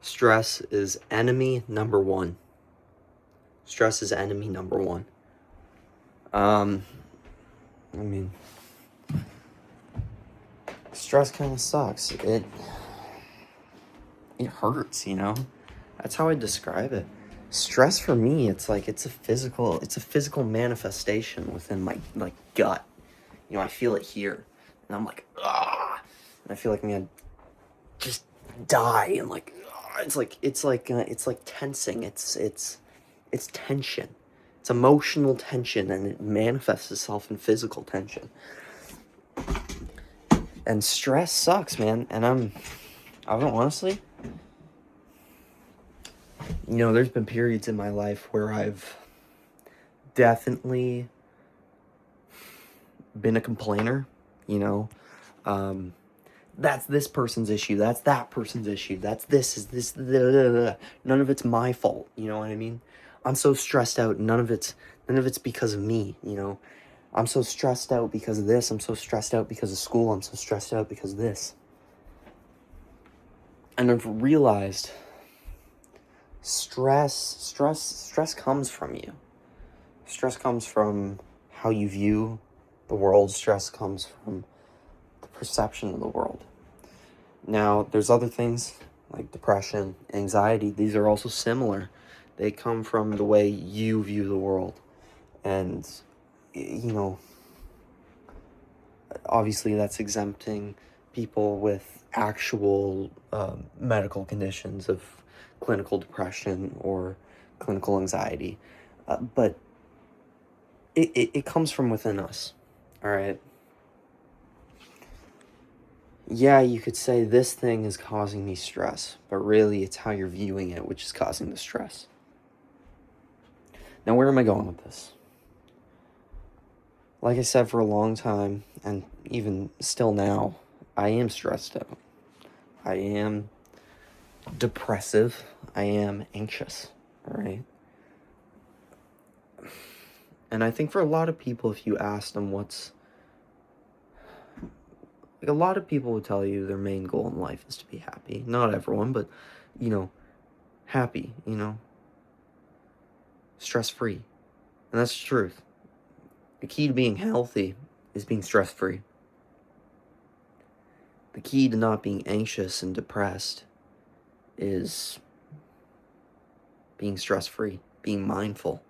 Stress is enemy number one. Stress is enemy number one. I mean, stress kind of sucks. It hurts, you know? That's how I describe it. Stress for me, it's a physical manifestation within my gut. You know, I feel it here. And I'm like, ah, and I feel like I'm gonna just die and it's like tensing. It's tension. It's emotional tension, and it manifests itself in physical tension. And stress sucks, man. And I don't honestly, you know, there's been periods in my life where I've definitely been a complainer, you know. That's this person's issue, that's that person's issue, none of it's my fault, you know what I mean? I'm so stressed out, none of it's because of me, you know. I'm so stressed out because of this, I'm so stressed out because of school, I'm so stressed out because of this. And I've realized stress comes from you. Stress comes from how you view the world. Stress comes from the perception of the world. Now, there's other things like depression, anxiety. These are also similar. They come from the way you view the world. And, you know, obviously that's exempting people with actual medical conditions of clinical depression or clinical anxiety. But it comes from within us, all right? Yeah, you could say this thing is causing me stress, but really it's how you're viewing it which is causing the stress. Now, where am I going with this? Like I said, for a long time, and even still now, I am stressed out. I am depressive. I am anxious, all right? And I think for a lot of people, if you ask them a lot of people would tell you their main goal in life is to be happy. Not everyone, but, you know, happy, you know, stress-free. And that's the truth. The key to being healthy is being stress-free. The key to not being anxious and depressed is being stress-free, being mindful.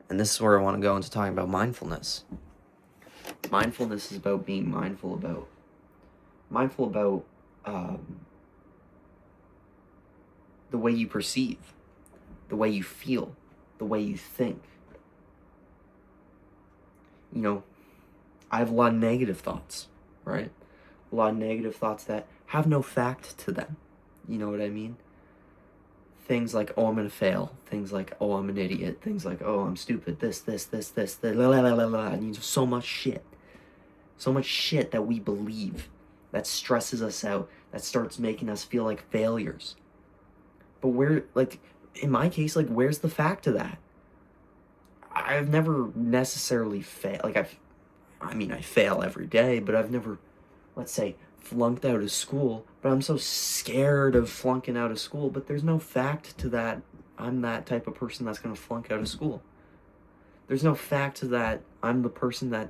And this is where I want to go into talking about mindfulness. Mindfulness is about being mindful about the way you perceive, the way you feel, the way you think. You know, I have a lot of negative thoughts, right? A lot of negative thoughts that have no fact to them. You know what I mean? Things like, oh, I'm gonna fail. Things like, oh, I'm an idiot. Things like, oh, I'm stupid. This, la la la la la. And so much shit. So much shit that we believe that stresses us out, that starts making us feel like failures. But in my case, where's the fact to that? I've never necessarily failed. I fail every day, but I've never, let's say, flunked out of school. But I'm so scared of flunking out of school. But there's no fact to that. I'm that type of person that's going to flunk out of school. There's no fact to that. I'm the person that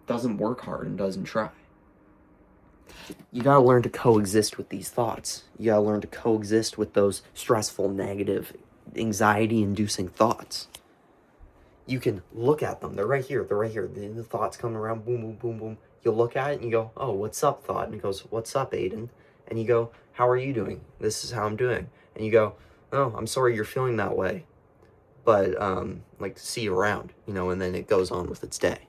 doesn't work hard and doesn't try. You gotta learn to coexist with these thoughts. You gotta learn to coexist with those stressful, negative, anxiety-inducing thoughts. You can look at them. They're right here. The thoughts come around, boom, boom, boom, boom. You look at it and you go, oh, what's up, thought? And it goes, what's up, Aiden? And you go, how are you doing? This is how I'm doing. And you go, oh, I'm sorry you're feeling that way. But, see you around, you know, and then it goes on with its day.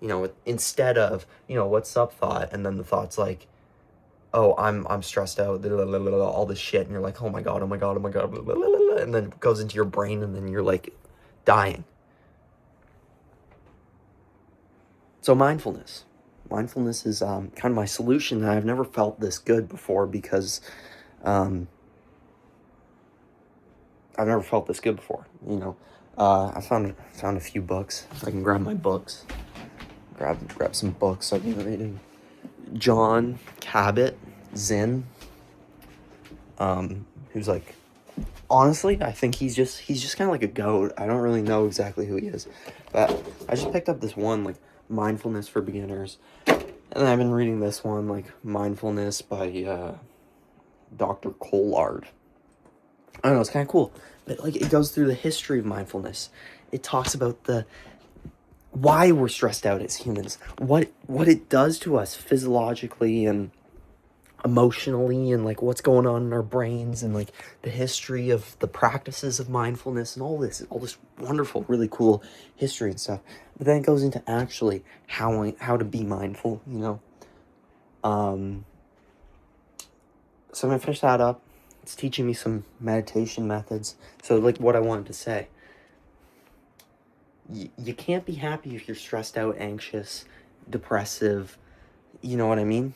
You know, instead of, you know, what's up, thought? And then the thought's like, oh, I'm stressed out, all this shit. And you're like, oh my God. And then it goes into your brain and then you're like dying. So mindfulness is kind of my solution. And I've never felt this good before because I've never felt this good before. You know, I found a few books. If I can grab my books, grab some books I've been reading. Jon Kabat, Zen. who's like, honestly, I think he's just kind of like a goat. I don't really know exactly who he is, but I just picked up this one, like, mindfulness for beginners, and I've been reading this one, like, mindfulness by Dr. Collard. I don't know, it's kind of cool, but like, it goes through the history of mindfulness. It talks about the why we're stressed out as humans, what it does to us physiologically and emotionally, and like what's going on in our brains, and like the history of the practices of mindfulness, and all this wonderful, really cool history and stuff. But then it goes into actually how to be mindful, you know. So I'm gonna finish that up. It's teaching me some meditation methods. So like what I wanted to say, you can't be happy if you're stressed out, anxious, depressive, you know what I mean?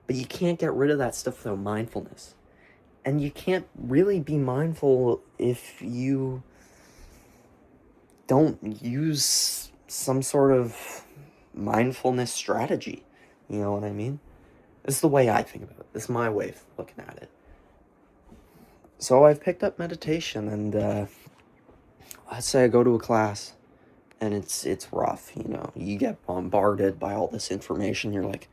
But you can't get rid of that stuff without mindfulness. And you can't really be mindful if you don't use some sort of mindfulness strategy. You know what I mean? This is the way I think about it. This is my way of looking at it. So I've picked up meditation, and let's say I go to a class and it's rough, you know. You get bombarded by all this information. You're like,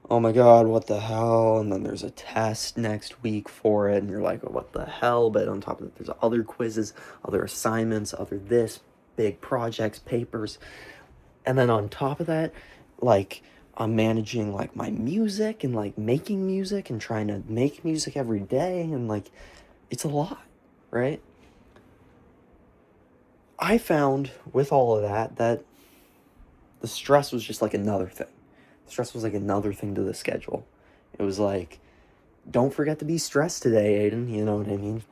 oh my god, what the hell? And then there's a test next week for it, and you're like, oh, what the hell? But on top of that, there's other quizzes, other assignments, other this, big projects, papers. And then on top of that, like, I'm managing, like, my music and, like, making music and trying to make music every day, and, like, it's a lot, right? I found with all of that the stress was just like another thing. Stress was like another thing to the schedule. It was like, don't forget to be stressed today, Aiden, you know what I mean?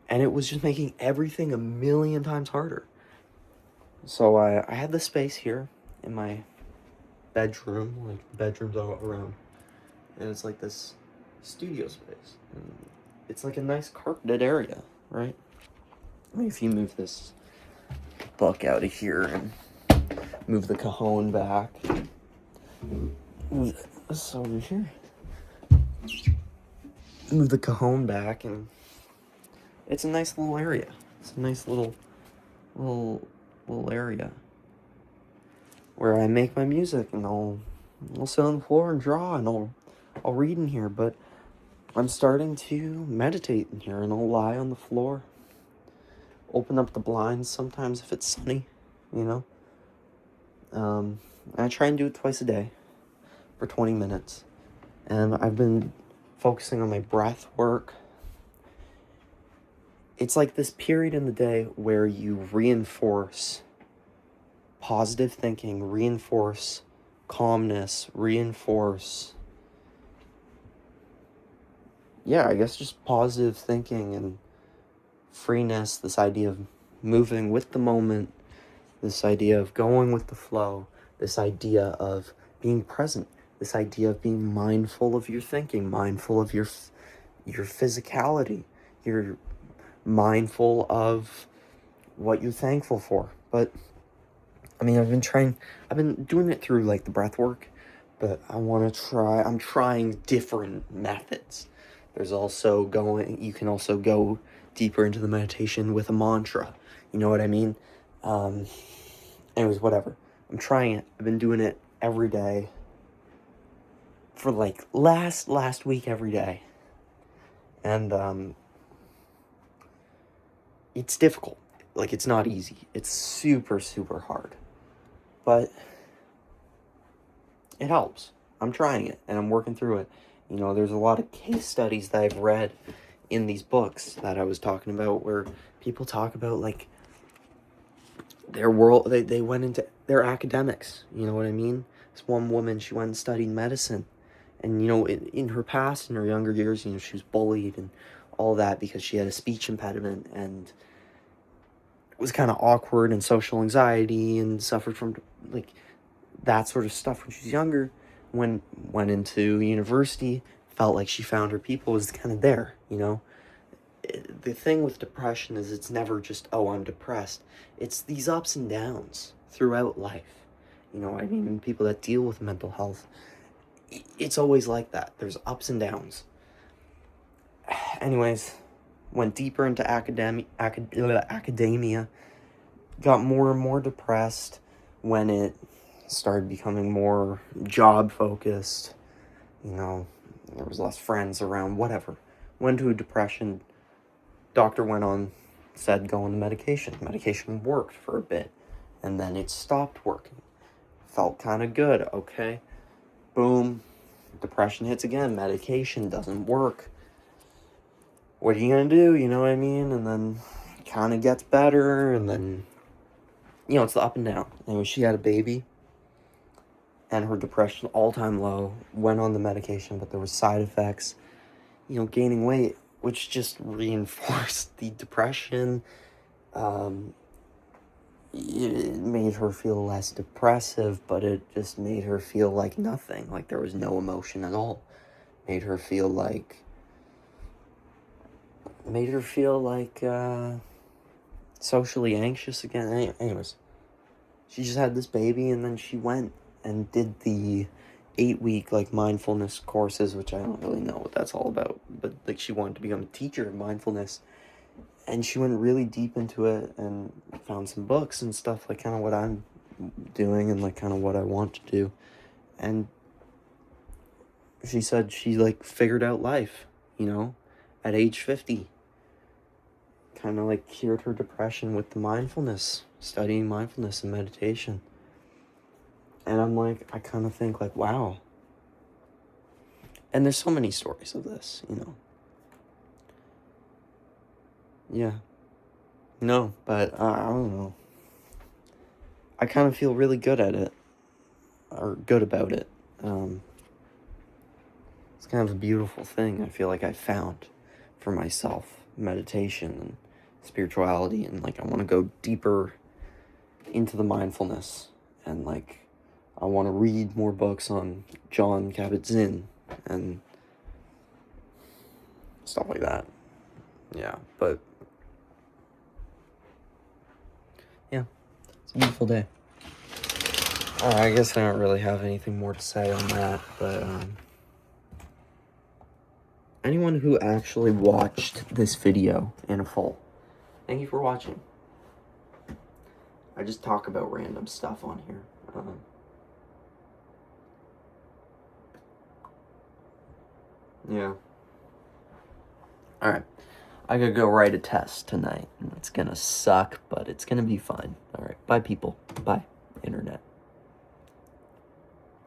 And it was just making everything a million times harder. So I had this space here in my bedroom, like bedrooms all around. And it's like this studio space. And it's like a nice carpeted area, right? I mean, if you move this book out of here and move the cajon back, move this over here, move the cajon back, and it's a nice little area. It's a nice little area where I make my music, and I'll sit on the floor and draw, and I'll read in here. But I'm starting to meditate in here, and I'll lie on the floor, open up the blinds sometimes if it's sunny, you know. I try and do it twice a day for 20 minutes. And I've been focusing on my breath work. It's like this period in the day where you reinforce positive thinking, reinforce calmness, reinforce, I guess just positive thinking and freeness, this idea of moving with the moment, this idea of going with the flow, this idea of being present, this idea of being mindful of your thinking, mindful of your physicality, you're mindful of what you're thankful for. But I mean, I've been doing it through like the breath work, but I'm trying different methods. There's also you can also go deeper into the meditation with a mantra. You know what I mean? Anyways, whatever. I'm trying it. I've been doing it every day for like last week every day. And it's difficult. Like, it's not easy. It's super, super hard. But it helps. I'm trying it, and I'm working through it. You know, there's a lot of case studies that I've read in these books that I was talking about, where people talk about, like, their world, they went into, they're academics, you know what I mean? This one woman, she went and studied medicine, and, you know, in her past, in her younger years, you know, she was bullied and all that because she had a speech impediment, and it was kind of awkward, and social anxiety, and suffered from, like, that sort of stuff when she was younger. Went into university, felt like she found her people, was kind of there, you know? The thing with depression is it's never just, oh, I'm depressed. It's these ups and downs throughout life. You know, I mean, people that deal with mental health, it's always like that. There's ups and downs. anyways, went deeper into academia, got more and more depressed when it started becoming more job focused. You know, there was less friends around, whatever. Went to a depression. Doctor went on, said go on the medication. Medication worked for a bit, and then it stopped working. Felt kind of good, okay. Boom, depression hits again. Medication doesn't work. What are you gonna do? You know what I mean? And then kind of gets better, and then, you know, it's the up and down. Anyway, she had a baby, and her depression all-time low. Went on the medication, but there was side effects. You know, gaining weight, which just reinforced the depression. It made her feel less depressive, but it just made her feel like nothing, like there was no emotion at all. Made her feel like socially anxious again. Anyways, she just had this baby, and then she went and did the 8-week like mindfulness courses, which I don't really know what that's all about, but like she wanted to become a teacher of mindfulness, and she went really deep into it and found some books and stuff, like kind of what I'm doing and like kind of what I want to do. And she said she like figured out life, you know, at age 50. Kind of like cured her depression with the mindfulness, studying mindfulness and meditation. And I'm like, I kind of think like, wow. And there's so many stories of this, you know. Yeah. No, but I don't know. I kind of feel really good at it, or good about it. It's kind of a beautiful thing I feel like I found for myself. Meditation and spirituality, and like I want to go deeper into the mindfulness, and like I want to read more books on Jon Kabat-Zinn and stuff like that. Yeah, but yeah, it's a beautiful day. I guess I don't really have anything more to say on that, but anyone who actually watched this video in full, thank you for watching. I just talk about random stuff on here. Yeah. Alright. I gotta go write a test tonight. It's gonna suck, but it's gonna be fine. Alright. Bye, people. Bye, internet.